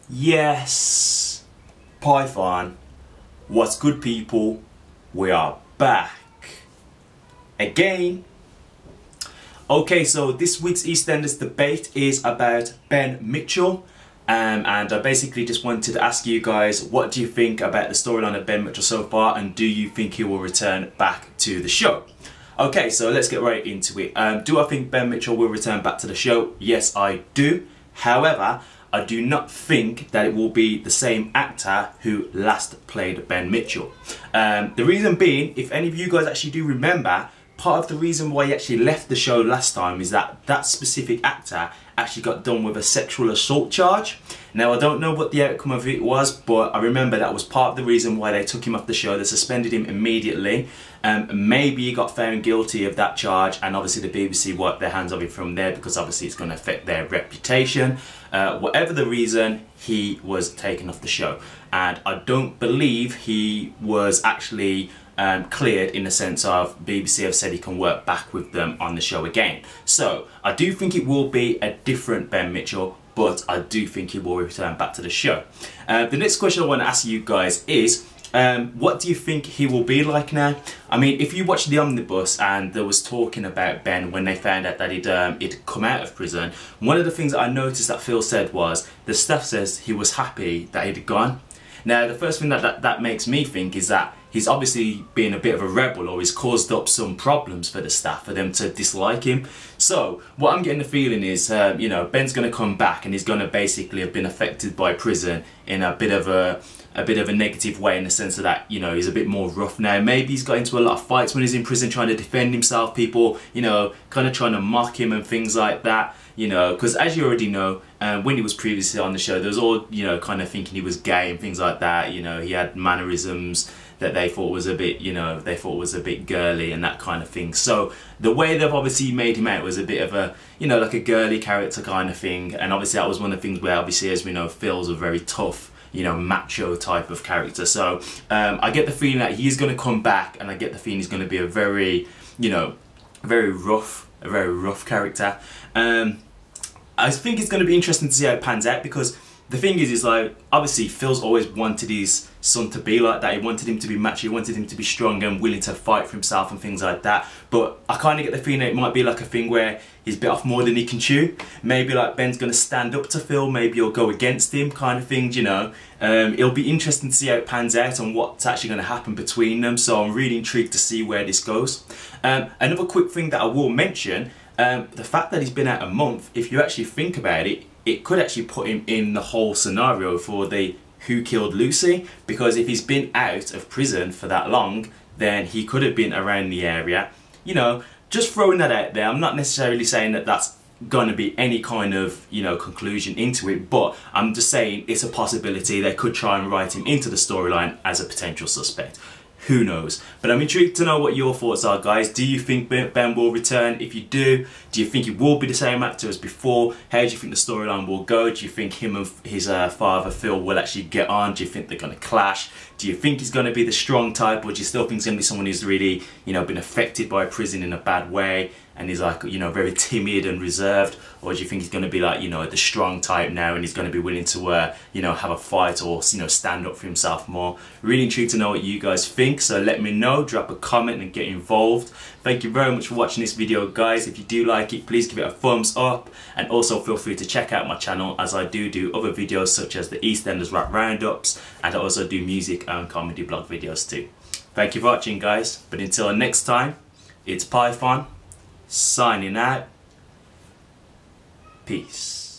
Yes, Python, what's good people, we are back again. Okay, so this week's Eastenders debate is about Ben Mitchell, and I basically just wanted to ask you guys, what do you think about the storyline of Ben Mitchell so far, and do you think he will return back to the show? Okay, so let's get right into it. Do I think Ben Mitchell will return back to the show? Yes, I do. However, I do not think that it will be the same actor who last played Ben Mitchell. The reason being, if any of you guys actually do remember, part of the reason why he actually left the show last time is that that specific actor actually got done with a sexual assault charge. Now, I don't know what the outcome of it was, but I remember that was part of the reason why they took him off the show. They suspended him immediately. Maybe he got found guilty of that charge, and obviously the BBC wiped their hands of it from there because obviously it's going to affect their reputation. Whatever the reason, he was taken off the show, and I don't believe he was actually cleared in the sense of BBC have said he can work back with them on the show again. So I do think it will be a different Ben Mitchell, but I do think he will return back to the show. The next question I want to ask you guys is, what do you think he will be like now? I mean, if you watched the Omnibus and there was talking about Ben when they found out that he'd come out of prison, one of the things that I noticed that Phil said was, the staff says he was happy that he'd gone. Now, the first thing that makes me think is that he's obviously been a bit of a rebel, or he's caused up some problems for the staff, for them to dislike him. So what I'm getting the feeling is, you know, Ben's going to come back and he's going to basically have been affected by prison in a bit of a negative way, in the sense of that, you know, he's a bit more rough now. Maybe he's got into a lot of fights when he's in prison trying to defend himself. People, you know, kind of trying to mock him and things like that. You know, because as you already know, when he was previously on the show, there was all, you know, kind of thinking he was gay and things like that. You know, he had mannerisms that they thought was a bit, you know, they thought was a bit girly and that kind of thing. So the way they've obviously made him out was a bit of a, you know, like a girly character kind of thing. And obviously that was one of the things where, obviously, as we know, Phil's a very tough, you know, macho type of character. So I get the feeling that he's going to come back, and I get the feeling he's going to be a very, you know, a very rough character. I think it's going to be interesting to see how it pans out, because the thing is like, obviously Phil's always wanted his son to be like that. He wanted him to be macho, he wanted him to be strong and willing to fight for himself and things like that. But I kind of get the feeling that it might be like a thing where he's bit off more than he can chew. Maybe like Ben's going to stand up to Phil, maybe he'll go against him kind of thing, you know. It'll be interesting to see how it pans out and what's actually going to happen between them. So I'm really intrigued to see where this goes. Another quick thing that I will mention, the fact that he's been out a month, if you actually think about it, it could actually put him in the whole scenario for the Who Killed Lucy, because if he's been out of prison for that long, then he could have been around the area. You know, just throwing that out there. I'm not necessarily saying that that's going to be any kind of, you know, conclusion into it, but I'm just saying it's a possibility. They could try and write him into the storyline as a potential suspect. Who knows? But I'm intrigued to know what your thoughts are, guys. Do you think Ben will return? If you do you think it will be the same actor as before? How do you think the storyline will go? Do you think him and his father Phil will actually get on? Do you think they're going to clash? Do you think he's going to be the strong type, or do you still think he's going to be someone who's really, you know, been affected by prison in a bad way, and he's like, you know, very timid and reserved? Or do you think he's going to be like, you know, the strong type now, and he's going to be willing to, you know, have a fight, or, you know, stand up for himself more? Really intrigued to know what you guys think, so let me know, drop a comment and get involved. Thank you very much for watching this video, guys. If you do like it, please give it a thumbs up, and also feel free to check out my channel, as I do other videos such as the EastEnders rap roundups, and I also do music and comedy blog videos too. Thank you for watching, guys, but until next time, it's Python signing out. Peace.